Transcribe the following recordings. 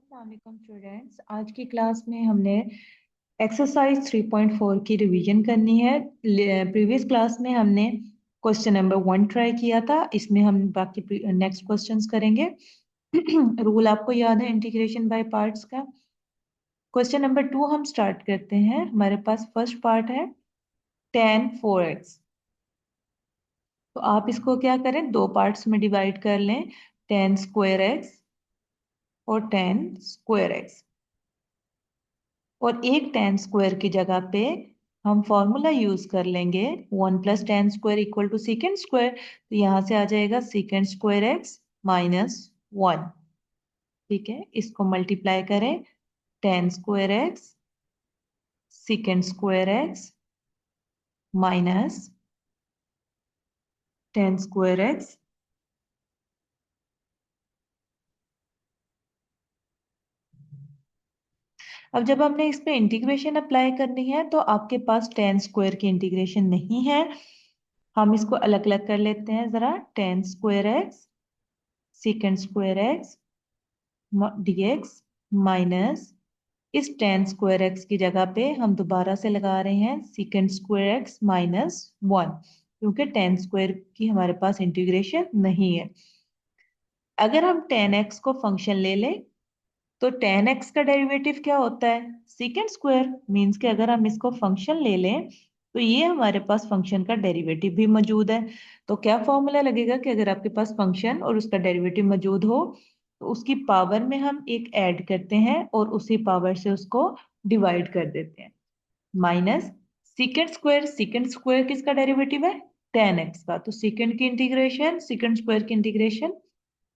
अस्सलाम वालेकुम स्टूडेंट्स। आज की क्लास में हमने एक्सरसाइज 3.4 की रिवीजन करनी है। प्रीवियस क्लास में हमने क्वेश्चन नंबर 1 ट्राई किया था, इसमें हम बाकी नेक्स्ट क्वेश्चंस करेंगे। रूल आपको याद है इंटीग्रेशन बाय पार्ट्स का। क्वेश्चन नंबर 2 हम स्टार्ट करते हैं। हमारे पास फर्स्ट पार्ट है tan 4x। तो आप इसको क्या करें, दो पार्ट्स में डिवाइड कर लें, tan स्क्वायर एक्स और tan स्क्वायर एक्स। और एक tan स्क्वायर की जगह पे हम फॉर्मूला यूज कर लेंगे 1 plus tan square equal to second square. तो यहां से आ जाएगा सेकेंड स्क्वायर एक्स माइनस 1। ठीक है, इसको मल्टीप्लाई करें, tan square x second square x minus tan square x अब जब हमने इस पे इंटीग्रेशन अप्लाई करनी है तो आपके पास tan स्क्वायर की इंटीग्रेशन नहीं है। हम इसको अलग अलग कर लेते हैं जरा। tan square x second square x dx minus इस tan स्क्वायर एक्स की जगह पे हम दोबारा से लगा रहे हैं सेकेंड स्क्वायर एक्स माइनस 1, क्योंकि tan स्क्वायर की हमारे पास इंटीग्रेशन नहीं है। अगर हम tan x को फंक्शन ले लें तो tan x का डेरिवेटिव क्या होता है, सेकेंड स्क्वायर। मीन्स कि अगर हम इसको फंक्शन ले लें तो ये हमारे पास फंक्शन का डेरिवेटिव भी मौजूद है। तो क्या फॉर्मूला लगेगा कि अगर आपके पास फंक्शन और उसका डेरिवेटिव मौजूद हो तो उसकी पावर में हम एक ऐड करते हैं और उसी पावर से उसको डिवाइड कर देते हैं। माइनस सेकेंड स्क्वायर किसका डेरिवेटिव है, tan x का। तो सेकेंड की इंटीग्रेशन सेकेंड स्क्वायर की integration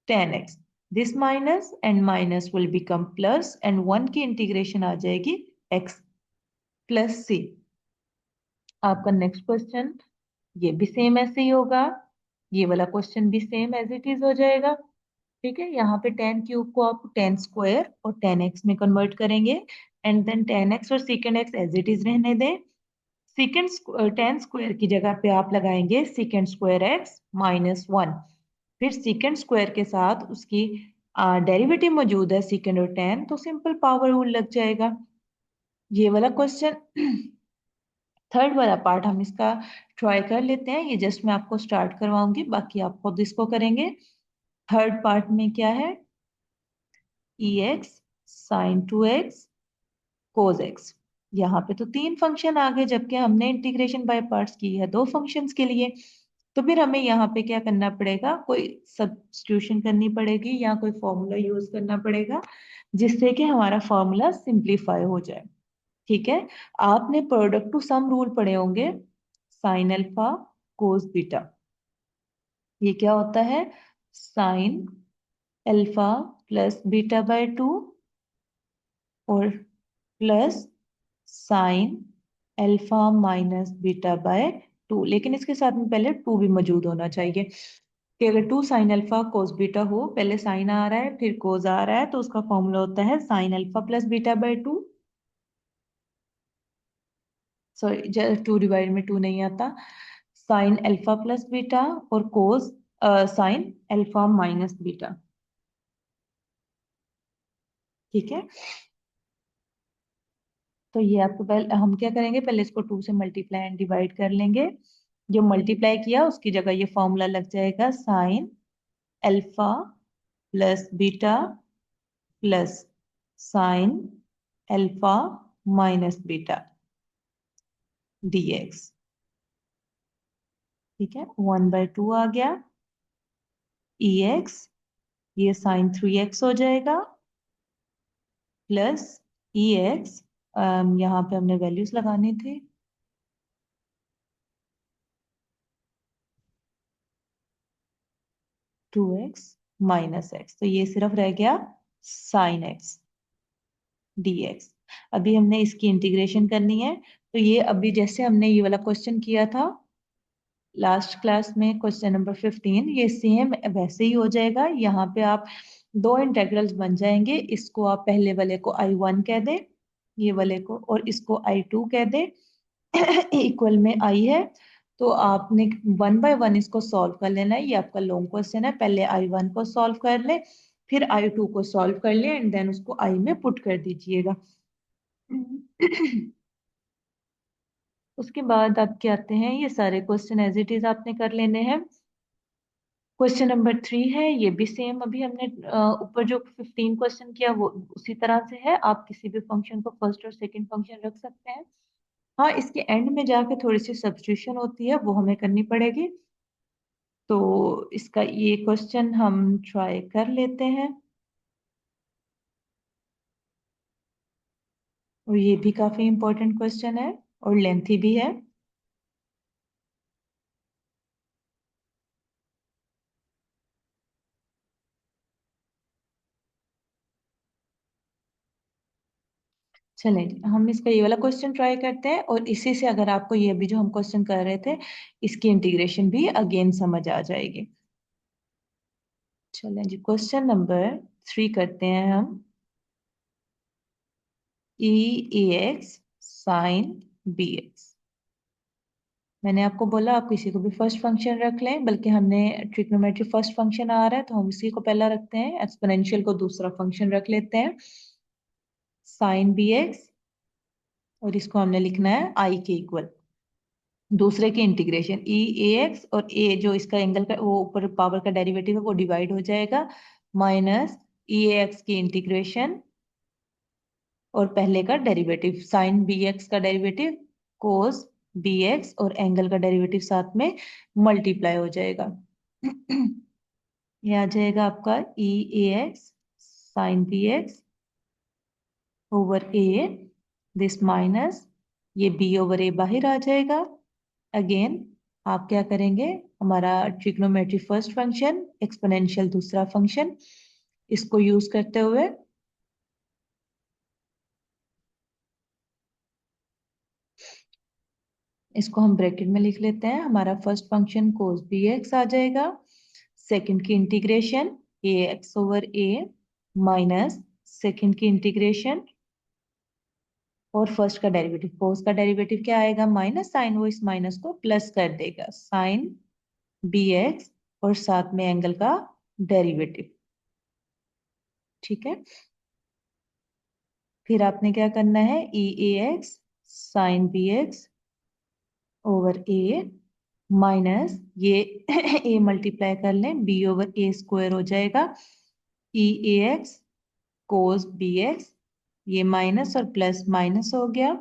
tan x, this minus and minus will become plus and 1 की इंटीग्रेशन आ जाएगी x प्लस c। आपका नेक्स्ट क्वेश्चन ये भी सेम ऐसे ही होगा, ये वाला क्वेश्चन भी सेम एज इट इज हो जाएगा। ठीक है, यहाँ पे tan क्यूब को आप tan स्क्वायर और tan x में कन्वर्ट करेंगे एंड देन tan x और second x as it is रहने दें। सेकेंड tan स्क्वायर की जगह पे आप लगाएंगे सेकेंड स्क्वायर x माइनस 1। फिर सेकेंड स्क्वायर के साथ उसकी डेरिवेटिव मौजूद है सेकेंड और tan, तो सिंपल पावर रूल लग जाएगा। ये वाला क्वेश्चन थर्ड वाला पार्ट हम इसका ट्राई कर लेते हैं। ये जस्ट मैं आपको स्टार्ट करवाऊंगी, बाकी आप खुद इसको करेंगे। थर्ड पार्ट में क्या है, ex साइन 2x कोस x। यहाँ पे तो तीन फंक्शन आ गए, जबकि हमने इंटीग्रेशन बाय पार्ट्स की है दो फंक्शंस के लिए। तो फिर हमें यहाँ पे क्या करना पड़ेगा, कोई सब्स्टिट्यूशन करनी पड़ेगी या कोई फॉर्मूला यूज करना पड़ेगा जिससे कि हमारा फॉर्मूला सिंप्लीफाई हो जाए। ठीक है, आपने प्रोडक्ट टू सम रूल पढ़े होंगे, साइन अल्फा कोस बीटा। ये क्या होता है, sine alpha plus beta by 2 और plus sine alpha minus beta by 2। लेकिन इसके साथ में पहले 2 भी मौजूद होना चाहिए कि अगर 2 साइन अल्फा कोस बीटा हो, पहले साइन आ रहा है फिर कोस आ रहा है, तो उसका फॉर्मूला होता है sine alpha plus beta by 2। Sorry, 2 divide में 2 नहीं आता, साइन अल्फा प्लस बीटा और कोस साइन अल्फा माइनस बीटा। ठीक है, तो ये आपको पहले हम क्या करेंगे, पहले इसको 2 से मल्टीप्लाई एंड डिवाइड कर लेंगे। जो मल्टीप्लाई किया उसकी जगह ये फॉर्मूला लग जाएगा sine alpha plus beta plus sine alpha minus beta dx। ठीक है, 1/2 आ गया ex, ये साइन 3x हो जाएगा प्लस ex, यहाँ पे हमने वैल्यूज लगानी थी, 2x माइनस x, तो ये सिर्फ रह गया साइन x dx। अभी हमने इसकी इंटीग्रेशन करनी है। तो ये अभी जैसे हमने ये वाला क्वेश्चन किया था लास्ट क्लास में, क्वेश्चन नंबर 15, ये सेम वैसे ही हो जाएगा। यहाँ पे आप दो इंटेग्रल्स बन जाएंगे, इसको आप पहले वाले को I1 कह दें, ये वाले को, और इसको I2 कह दें। इक्वल में I है, तो आपने 1 बाय 1 इसको सॉल्व कर लेना है। ये आपका लॉन्ग क्वेश्चन है, पहले I1 को सॉल्व कर ले, फिर I2 को सॉल्व कर लें एंड देन उसको I में पुट कर दीजिएगा। उसके बाद आप क्या आते हैं, ये सारे क्वेश्चन एज इट इज आपने कर लेने हैं। क्वेश्चन नंबर 3 है, ये भी सेम अभी हमने ऊपर जो 15 क्वेश्चन किया वो उसी तरह से है। आप किसी भी फंक्शन को फर्स्ट और सेकंड फंक्शन रख सकते हैं। हाँ, इसके एंड में जाके थोड़ी सी सब्स्टिट्यूशन होती है, वो हमें करनी पड़ेगी। तो इसका ये क्वेश्चन हम ट्राई कर लेते हैं, और ये भी काफी इंपॉर्टेंट क्वेश्चन है और लेंथी भी है। चलें जी, हम इसका ये वाला क्वेश्चन ट्राई करते हैं, और इसी से अगर आपको ये अभी जो हम क्वेश्चन कर रहे थे इसकी इंटीग्रेशन भी अगेन समझ आ जाएगी। चलें जी, क्वेश्चन नंबर 3 करते हैं हम। ई a x sine b x. मैंने आपको बोला आप किसी को भी फर्स्ट फंक्शन रख लें, बल्कि हमने ट्रिग्नोमेट्री फर्स्ट फंक्शन आ रहा है तो हम इसी को पहला रखते हैं, एक्सपोनेंशियल को दूसरा फंक्शन रख लेते हैं, साइन बी एक्स। और इसको हमने लिखना है आई के इक्वल, दूसरे की इंटीग्रेशन ई ए एक्स, और ए जो इसका एंगल का वो ऊपर पावर का डेरिवेटिव है वो डिवाइड हो जाएगा, माइनस ई ए एक्स की इंटीग्रेशन और पहले का डेरिवेटिव साइन बी एक्स का डेरिवेटिव कोस बी एक्स, और एंगल का डेरिवेटिव साथ में मल्टीप्लाई हो जाएगा। ये आ जाएगा आपका e a x sine b x over a, this minus ये बी ओवर ए बाहर आ जाएगा। अगेन आप क्या करेंगे, हमारा ट्रिग्नोमेट्री फर्स्ट फंक्शन, एक्सपोनेंशियल दूसरा फंक्शन, इसको यूज करते हुए इसको हम ब्रैकेट में लिख लेते हैं। हमारा first function cos b x आ जाएगा, सेकंड की integration a x over a, minus second की इंटीग्रेशन और फर्स्ट का डेरिवेटिव, कोस का डेरिवेटिव क्या आएगा माइनस, साइन वो इस माइनस को प्लस कर देगा, साइन बी एक्स और साथ में एंगल का डेरिवेटिव। ठीक है, फिर आपने क्या करना है, e a x sine b x over a, minus ये ए मल्टीप्लाई कर लें बी ओवर ए स्क्वायर हो जाएगा, e a x cos b x, ये माइनस और प्लस माइनस हो गया,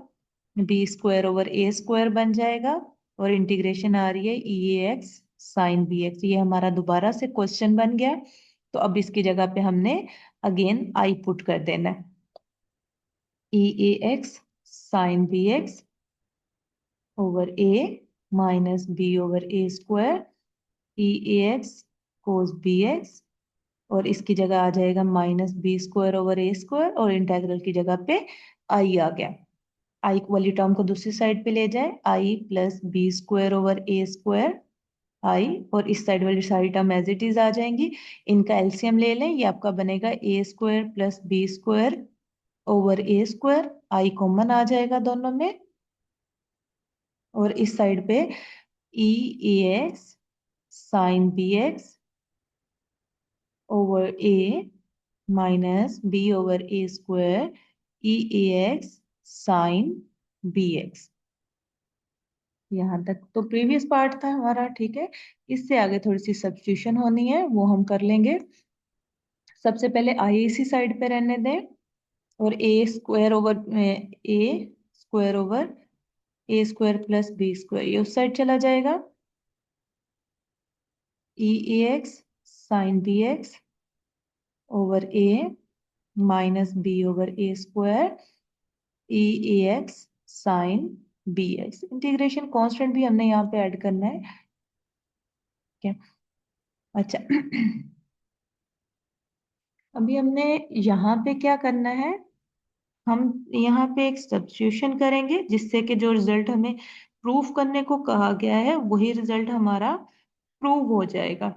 B square over a square बन जाएगा, और इंटीग्रेशन आ रही है e a x sine b x. ये हमारा दोबारा से क्वेश्चन बन गया, तो अब इसकी जगह पे हमने अगेन आई पुट कर देना है, e a x sine b x over a minus b over a square, e a x cos b x, और इसकी जगह आ जाएगा minus b square over a square, और इंटेग्रल की जगह पे आई आ गया। आई वाली टर्म को दूसरी साइड पे ले जाए, I plus b square over a square I, और इस साइड वाली सारी टर्म एज इट इज आ जाएंगी। इनका एलसीएम ले लें, ये आपका बनेगा a square plus b square over a square, I common आ जाएगा दोनों में, और इस साइड पे e a x sine b x over a minus b over a square e a x sine b x. यहाँ तक तो प्रीवियस पार्ट था हमारा, ठीक है। इससे आगे थोड़ी सी सब्स्टिट्यूशन होनी है, वो हम कर लेंगे। सबसे पहले आई इसी साइड पे रहने दें, और a square over a square plus b square ये उस साइड चला जाएगा, e a x sine b x over a minus b over a square e a x sine b x. Integration constant भी हमने यहाँ पे ऐड करना है, क्या। अच्छा, अभी हमने यहाँ पे क्या करना है, हम यहाँ पे एक सब्स्टिट्यूशन करेंगे जिससे कि जो रिजल्ट हमें प्रूफ करने को कहा गया है वही रिजल्ट हमारा प्रूव हो जाएगा।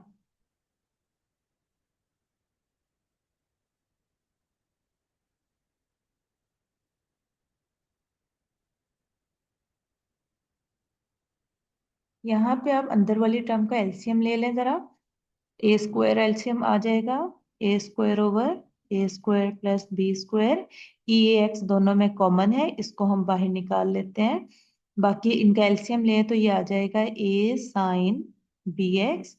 यहाँ पे आप अंदर वाली टर्म का एलसीएम ले लें जरा, ए स्क्वायर एलसीएम आ जाएगा ए square over a square plus b square, E x दोनों में कॉमन है, इसको हम बाहर निकाल लेते हैं। बाकी इनका एलसीएम ले तो ये आ जाएगा ए साइन बी एक्स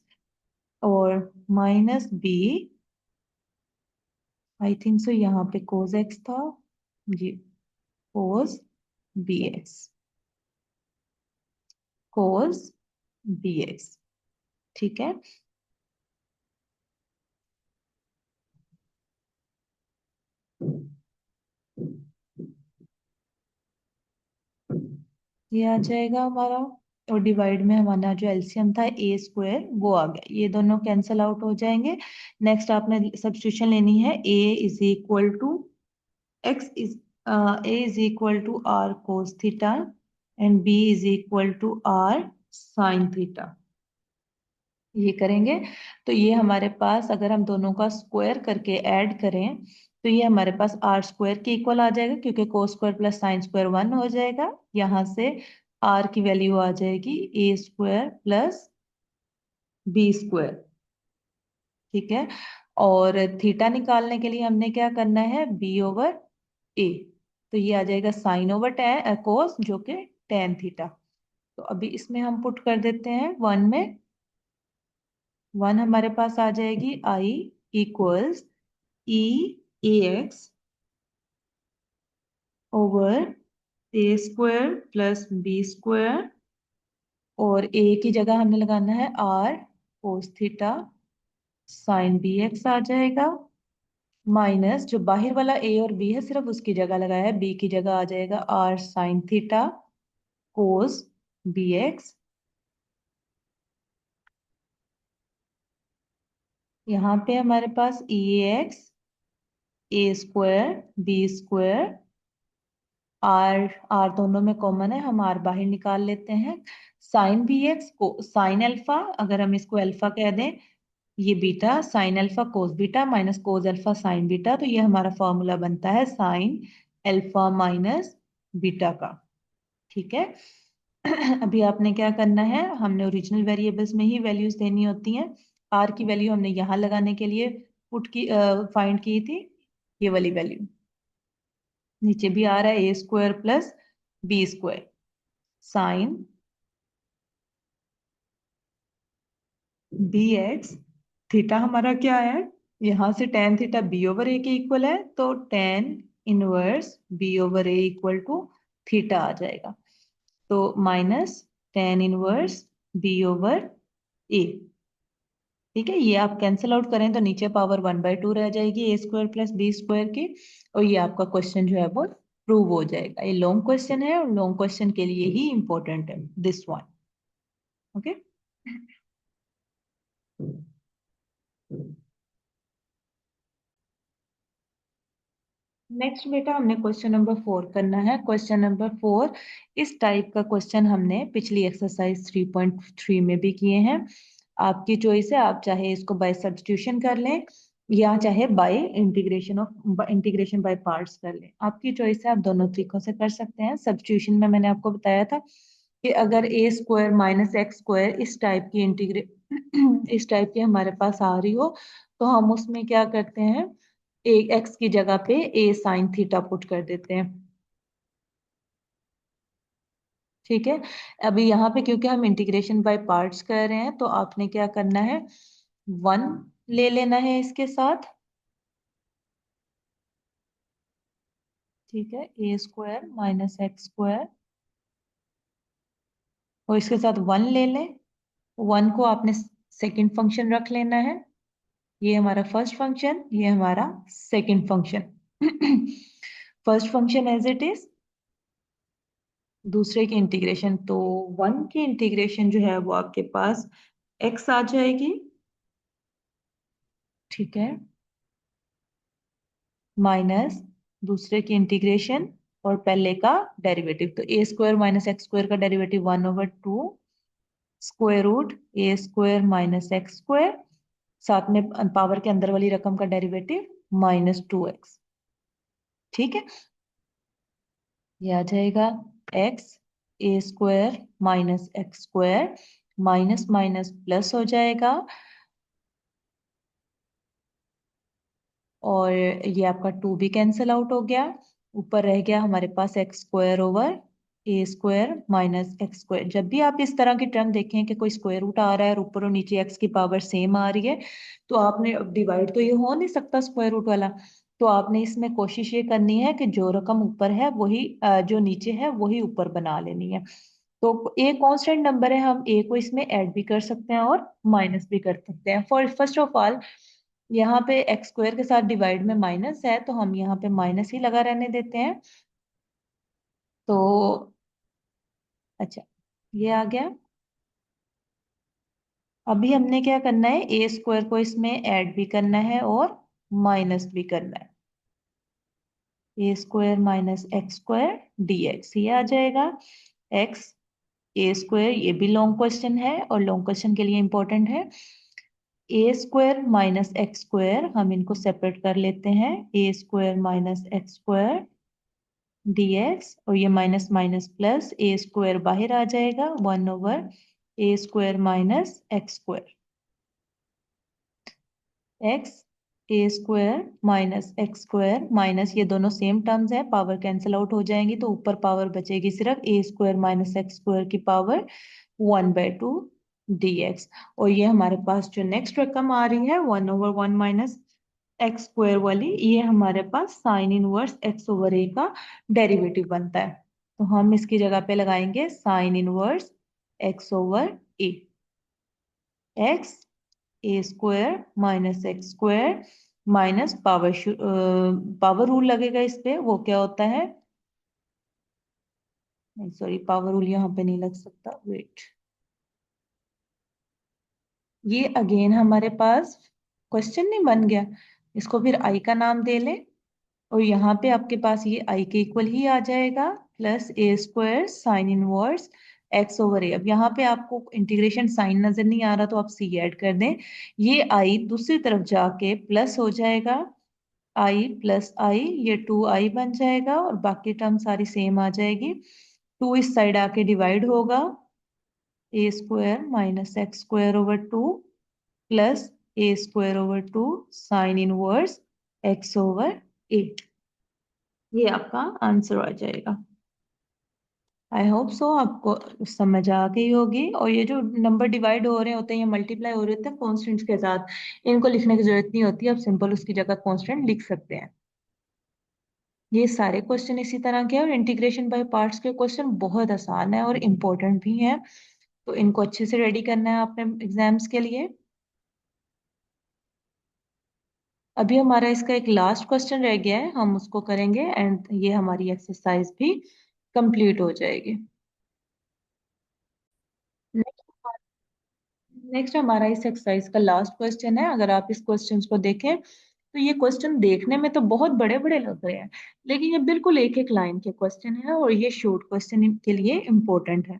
और minus b, I think so यहाँ पे कोस एक्स था जी, cos b x, cos b x. ठीक है, ये आ जाएगा हमारा, और डिवाइड में हमारा जो एलसीएम था ए स्क्वायर वो आ गया, ये दोनों कैंसल आउट हो जाएंगे। नेक्स्ट आपने सब्स्टिट्यूशन लेनी है, a is equal to x is a is equal to r cos theta and b is equal to r sine theta, ये करेंगे तो ये हमारे पास अगर हम दोनों का स्क्वायर करके ऐड करें तो ये हमारे पास आर स्क्वायर के इक्वल आ जाएगा, क्योंकि cos square plus sine square 1 हो जाएगा। यहाँ से आर की वैल्यू आ जाएगी ए स्क्वायर प्लस बी स्क्वायर। ठीक है, और थीटा निकालने के लिए हमने क्या करना है, बी ओवर ए, तो ये आ जाएगा साइन ओवर टेन कोस जो कि टेन थीटा। तो अभी इसमें हम पुट कर देते हैं वन में, वन हमारे पास आ जाएगी I equals e a x over a square plus b square, और ए की जगह हमने लगाना है r cos theta sine b x आ जाएगा, माइनस जो बाहर वाला ए और बी है सिर्फ उसकी जगह लगाया है, बी की जगह आ जाएगा r sine theta cos b x. यहाँ पे हमारे पास e x a square b square, r r दोनों में कॉमन है, हम आर बाहर निकाल लेते हैं। साइन बी एक्स को साइन अल्फा, अगर हम इसको अल्फा कह दें, ये beta sine alpha cos beta minus cos alpha sign beta, तो ये हमारा फॉर्मूला बनता है साइन अल्फा माइनस बीटा का। ठीक है, अभी आपने क्या करना है, हमने ओरिजिनल वेरिएबल्स में ही वैल्यूज देनी होती हैं। आर की वैल्यू हमने यहाँ लगाने के लिए पुट की फाइंड की थी, ये वाली वैल्यू नीचे भी आ रहा है a square plus b square sine b x, theta हमारा क्या है, यहाँ से tan theta b over a के इक्वल है, तो tan inverse b over a equal to theta आ जाएगा, तो minus tan inverse b over a. ठीक है, ये आप कैंसिल आउट करें तो नीचे पावर 1/2 रह जाएगी ए स्क्वायर प्लस बी स्क्वायर की, और ये आपका क्वेश्चन जो है वो प्रूव हो जाएगा। ये लॉन्ग क्वेश्चन है और लॉन्ग क्वेश्चन के लिए ही इंपॉर्टेंट है दिस वन। ओके, नेक्स्ट बेटा हमने क्वेश्चन नंबर 4 करना है। क्वेश्चन नंबर 4, इस टाइप का क्वेश्चन हमने पिछली एक्सरसाइज 3.3 में भी किए हैं। आपकी चॉइस है, आप चाहे इसको बाय सब्स्टिट्यूशन कर लें या चाहे बाय इंटीग्रेशन बाय पार्ट्स कर लें, आपकी चॉइस है, आप दोनों तरीकों से कर सकते हैं। सब्स्टिट्यूशन में मैंने आपको बताया था कि अगर ए स्क्वायर माइनस एक्स स्क्वायर इस टाइप की इस टाइप की हमारे पास आ रही हो, तो हम उसमें क्या करते हैं, ए एक्स की जगह पे ए साइन थीटा पुट कर देते हैं। ठीक है, अभी यहाँ पे क्योंकि हम इंटीग्रेशन बाय पार्ट्स कर रहे हैं, तो आपने क्या करना है, वन ले लेना है इसके साथ। ठीक है, a square minus x square, और इसके साथ वन ले लें, वन को आपने सेकंड फंक्शन रख लेना है, ये हमारा फर्स्ट फंक्शन, ये हमारा second function. First function as it is, दूसरे की इंटीग्रेशन, तो वन की इंटीग्रेशन जो है वो आपके पास एक्स आ जाएगी। ठीक है, माइनस दूसरे की इंटीग्रेशन और पहले का डेरिवेटिव, तो ए स्क्वायर माइनस एक्स स्क्वायर का डेरिवेटिव 1/2 स्क्वायर रूट ए स्क्वायर माइनस एक्स स्क्वायर, साथ में पावर के अंदर वाली रकम का डेरिवेटिव -2x। ठीक है, ये आ जाएगा x a square minus x square, minus minus plus हो जाएगा, और ये आपका 2 भी कैंसिल आउट हो गया। ऊपर रह गया हमारे पास x square over a square minus x square. जब भी आप इस तरह की टर्म देखें कि कोई स्क्वायर रूट आ रहा है और ऊपर और नीचे एक्स की पावर सेम आ रही है, तो आपने डिवाइड तो ये हो नहीं सकता स्क्वायर रूट वाला, तो आपने इसमें कोशिश ये करनी है कि जो रकम ऊपर है वही जो नीचे है वही ऊपर बना लेनी है। तो ए कांस्टेंट नंबर है, हम ए को इसमें ऐड भी कर सकते हैं और माइनस भी कर सकते हैं। फॉर फर्स्ट ऑफ ऑल यहाँ पे एक्स स्क्वायर के साथ डिवाइड में माइनस है, तो हम यहाँ पे माइनस ही लगा रहने देते हैं। तो अच्छा, ये आ गया। अभी हमने क्या करना है, ए स्क्वायर को इसमें ऐड भी करना है और माइनस भी करना है। A square minus x square d x, ये आ जाएगा। एक्स ए स्क्वायर, ये भी लॉन्ग क्वेश्चन है और लॉन्ग क्वेश्चन के लिए इंपॉर्टेंट है। A square minus x square, हम इनको सेपरेट कर लेते हैं। A square minus x square dx, और ये minus minus plus, a square बाहर आ जाएगा 1 over a square minus x square. X a square minus x square minus, ये दोनों सेम टर्म्स है, पावर कैंसिल आउट हो जाएंगी, तो ऊपर पावर बचेगी सिर्फ a square minus x square की पावर 1/2 dx। और ये हमारे पास जो नेक्स्ट रकम आ रही है 1/1 माइनस एक्स स्क्वायर वाली, ये हमारे पास साइन इनवर्स एक्स ओवर ए का डेरिवेटिव बनता है। तो हम इसकी जगह पे लगाएंगे sine inverse x over a. X a square minus x square minus power, power rule लगेगा इस पे, वो क्या होता है, नहीं सॉरी, पावर रूल यहाँ पे नहीं लग सकता, वेट। ये अगेन हमारे पास क्वेश्चन नहीं बन गया, इसको फिर आई का नाम दे ले, और यहाँ पे आपके पास ये आई के इक्वल ही आ जाएगा, plus a square sine inverse x over a. अब यहाँ पे आपको इंटीग्रेशन साइन नजर नहीं आ रहा, तो आप सी ऐड कर दें। ये आई दूसरी तरफ जाके प्लस हो जाएगा, आई प्लस आई, ये 2i बन जाएगा, और बाकी टर्म सारी सेम आ जाएगी। 2 इस साइड आके डिवाइड होगा, a square minus x square over 2 plus a square over 2 sine inverse x over a. ये आपका आंसर आ जाएगा। आई होप सो आपको समझ आ गई होगी। और ये जो नंबर डिवाइड हो रहे होते हैं या मल्टीप्लाई हो रहे होते हैं कॉन्स्टेंट्स के साथ, इनको लिखने की जरूरत नहीं होती, आप सिंपल उसकी जगह कॉन्स्टेंट लिख सकते हैं। ये सारे क्वेश्चन इसी तरह के हैं, और इंटीग्रेशन बाय पार्ट्स के क्वेश्चन बहुत आसान है और इम्पोर्टेंट भी हैं, तो इनको अच्छे से रेडी करना है आपने एग्जाम्स के लिए। अभी हमारा इसका एक लास्ट क्वेश्चन रह गया है, हम उसको करेंगे एंड ये हमारी एक्सरसाइज भी कंप्लीट हो जाएगी। नेक्स्ट हमारा इस एक्सरसाइज का लास्ट क्वेश्चन है। अगर आप इस क्वेश्चन को देखें, तो ये क्वेश्चन देखने में तो बहुत बड़े बड़े लग रहे हैं, लेकिन ये बिल्कुल एक एक लाइन के क्वेश्चन है और ये शॉर्ट क्वेश्चन के लिए इम्पोर्टेंट है।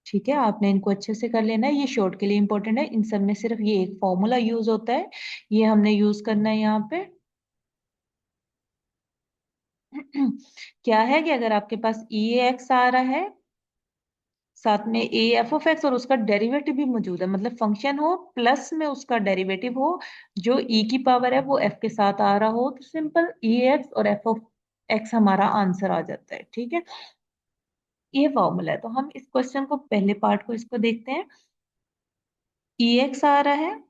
ठीक है, आपने इनको अच्छे से कर लेना है, ये शॉर्ट के लिए इंपॉर्टेंट है। इन सब में सिर्फ ये एक फॉर्मूला यूज होता है, ये हमने यूज करना है यहाँ पे। क्या है कि अगर आपके पास ई एक्स आ रहा है, साथ में ए एफ ऑफ एक्स और उसका डेरिवेटिव भी मौजूद है, मतलब फंक्शन हो प्लस में उसका डेरिवेटिव हो, जो ई की पावर है वो एफ के साथ आ रहा हो, तो सिंपल ई एक्स और एफ ऑफ एक्स हमारा आंसर आ जाता है। ठीक है, ये फॉर्मूला है। तो हम इस क्वेश्चन को, पहले पार्ट को इसको देखते हैं। ई एक्स आ रहा है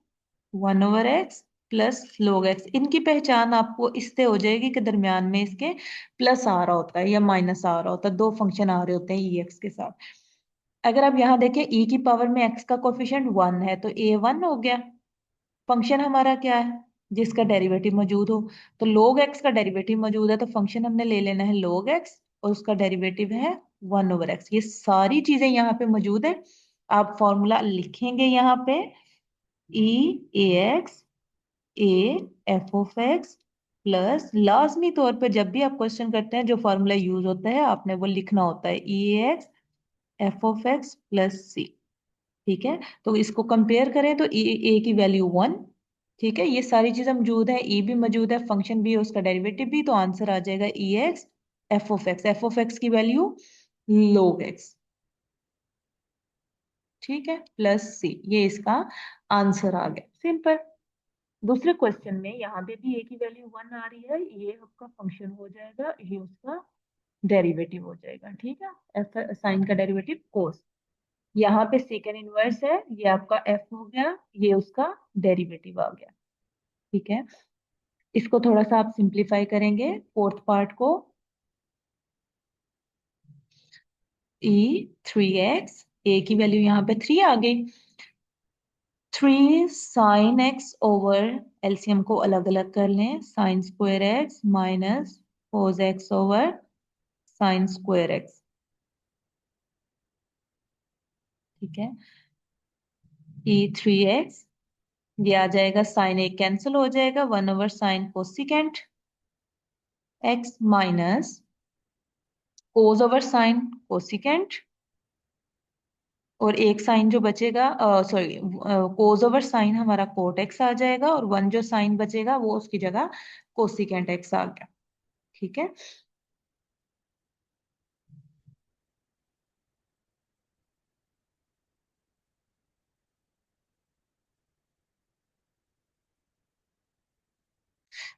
1/x प्लस log x, इनकी पहचान आपको इससे हो जाएगी कि दरमियान में इसके प्लस आ रहा होता है या माइनस आ रहा होता है, दो फंक्शन आ रहे होते हैं ई एक्स के साथ। अगर आप यहाँ देखें e की पावर में x का कोफिशिएंट 1 है, तो a 1 हो गया। फंक्शन हमारा क्या है, जिसका डेरिवेटिव मौजूद हो, तो log x का डेरिवेटिव मौजूद है, तो फंक्शन हमने ले लेना है log x, और उसका डेरिवेटिव है 1/x। ये सारी चीजें यहाँ पे मौजूद है। आप फॉर्मूला लिखेंगे यहाँ पे, e ax A F of x plus, लाजमी तौर पर जब भी आप क्वेश्चन करते हैं जो फॉर्मूला यूज होता है आपने वो लिखना होता है, e x f of x plus c. ठीक है, तो इसको कंपेयर करें तो ए की वैल्यू 1। ठीक है, ये सारी चीजें मौजूद है, ई भी मौजूद है, फंक्शन भी है, उसका डेरिवेटिव भी, तो आंसर आ जाएगा e x f of x. F of x की वैल्यू log एक्स, ठीक है, प्लस सी, ये इसका आंसर आ गया, सिंपल। दूसरे क्वेश्चन में यहाँ पे भी ए की वैल्यू 1 आ रही है, ये आपका फंक्शन हो जाएगा, ये उसका डेरिवेटिव हो जाएगा। ठीक है, एफ साइन का डेरिवेटिव कोस। यहाँ पे सेकंड इनवर्स है, ये आपका एफ हो गया, ये उसका डेरिवेटिव आ गया। ठीक है, इसको थोड़ा सा आप सिंप्लीफाई करेंगे फोर्थ पार्ट को। ई 3x, ए की वैल्यू यहाँ पे 3 आ गई, 3 साइन एक्स ओवर, एलसीएम को अलग अलग कर लें, sine square x minus cos x over sine square x. ठीक है, ई 3x, ये आ जाएगा, साइन एक कैंसिल हो जाएगा, 1 over sine cosecant x minus cos over sine cosecant, और एक साइन जो बचेगा, सॉरी, कोस ओवर साइन हमारा कोट एक्स आ जाएगा, और 1 जो साइन बचेगा वो उसकी जगह कोसिकेंट एक्स आ गया। ठीक है,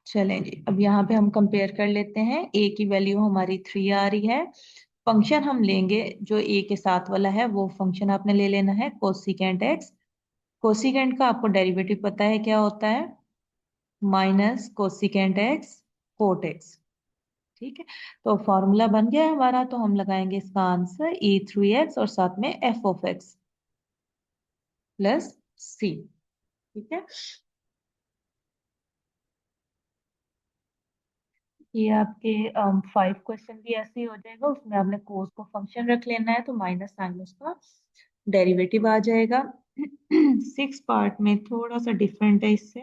चलें जी, अब यहाँ पे हम कंपेयर कर लेते हैं। ए की वैल्यू हमारी 3 आ रही है, फंक्शन हम लेंगे जो ए के साथ वाला है, वो फंक्शन आपने ले लेना है कोसिकेंट एक्स। कोसिकेंट का आपको डेरिवेटिव पता है क्या होता है, minus cosecant x cot x. ठीक है, तो फॉर्मूला बन गया है हमारा, तो हम लगाएंगे इसका आंसर e3x और साथ में f of x plus c। ठीक है, ये आपके 5 क्वेश्चन भी ऐसे ही हो जाएगा, उसमें आपने कोस को फंक्शन रख लेना है, तो माइनस साइन उसका डेरिवेटिव आ जाएगा। 6 पार्ट में थोड़ा सा डिफरेंट है इससे।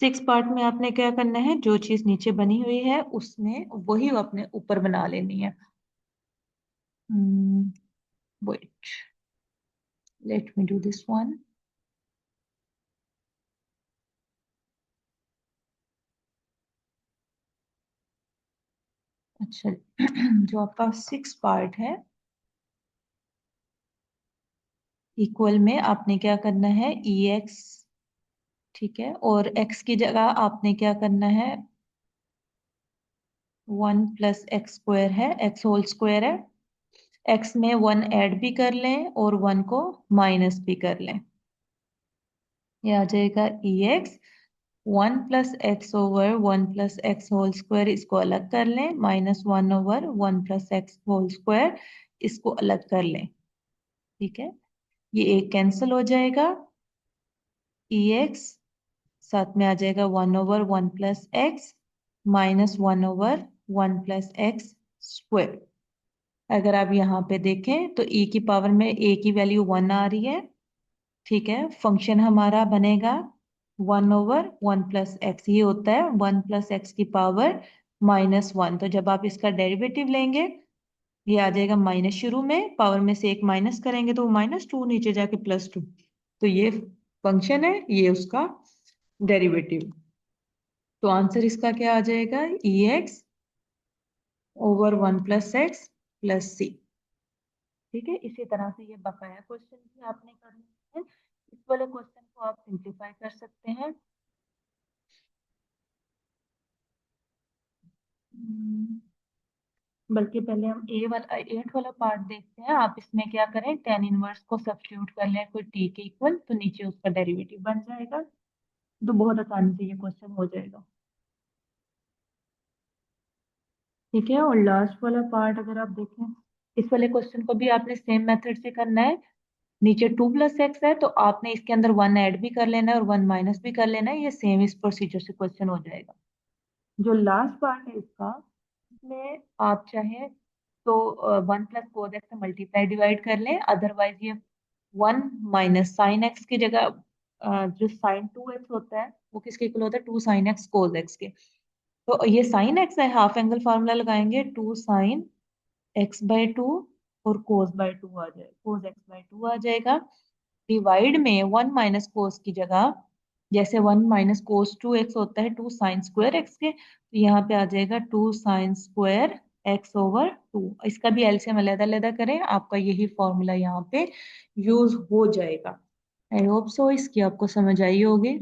6 पार्ट में आपने क्या करना है, जो चीज नीचे बनी हुई है उसमें वही अपने ऊपर बना लेनी है। Wait, let me do this one. अच्छा, जो आपका 6 पार्ट है, इक्वल में आपने क्या करना है, ई एक्स। ठीक है, और एक्स की जगह आपने क्या करना है, 1 + x² है, एक्स होल स्क्वायर है, एक्स में 1 ऐड भी कर लें और 1 को माइनस भी कर लें, ये आ जाएगा e x. 1 + x/1 + x whole square, इसको अलग कर लें, -1/1 + x होल स्क्वायर, इसको अलग कर लें। ठीक है, ये एक कैंसिल हो जाएगा, ई एक्स साथ में आ जाएगा 1/1 + x -1/1 + x स्क्वायर। अगर आप यहाँ पे देखें तो e की पावर में a की वैल्यू 1 आ रही है। ठीक है, फंक्शन हमारा बनेगा 1/1 + x, ये होता है 1 + x की पावर -1। तो जब आप इसका डेरिवेटिव लेंगे, ये आ जाएगा माइनस, शुरू में पावर में से एक माइनस करेंगे तो वो -2, नीचे जाके +2। तो ये फंक्शन है, ये उसका डेरिवेटिव। तो आंसर इसका क्या आ जाएगा, e x over 1 + x + c। ठीक है, इसी तरह से ये बकाया क्वेश्चन भी आपने करने हैं। इस वाले क्वेश्चन को आप सिंप्लीफाई कर सकते हैं। हम्म, बल्कि पहले हम ए वाला 8 वाला पार्ट देखते हैं। आप इसमें क्या करें, टेन इनवर्स को सब्स्टिट्यूट कर लें कोई टी के इक्वल, तो नीचे उसका डेरिवेटिव बन जाएगा, तो बहुत आसानी से ये क्वेश्चन हो जाएगा। ठीक है, और लास्ट वाला पार्ट अगर आप देखें, इस वाले क्वेश्चन को भी आपने सेम मेथड से करना है। नीचे 2 + x है, तो आपने इसके अंदर 1 ऐड भी कर लेना है और 1 माइनस भी कर लेना है, ये सेम इस प्रोसीजर से क्वेश्चन हो जाएगा। जो लास्ट पार्ट है इसका, इसमें आप चाहें तो 1 + cos x से मल्टीप्लाई डिवाइड कर लें, अदरवाइज ये 1 - साइन एक्स की जगह, जो साइन 2x होता है वो किसके इक्वल होता है, 2 sin x cos x के। तो ये साइन एक्स है, हाफ एंगल फार्मूला लगाएंगे, 2 sin x/2 और cos/2 आ जाएगा, cos x/2 आ जाएगा। डिवाइड में 1 - cos की जगह, जैसे 1 - cos 2x होता है 2 sin² x के, तो यहाँ पे आ जाएगा 2 sin² x/2। इसका भी एलसीएम अलग अलग करें, आपका यही फॉर्मूला यहाँ पे यूज हो जाएगा। आई होप सो इसकी आपको समझ आई होगी।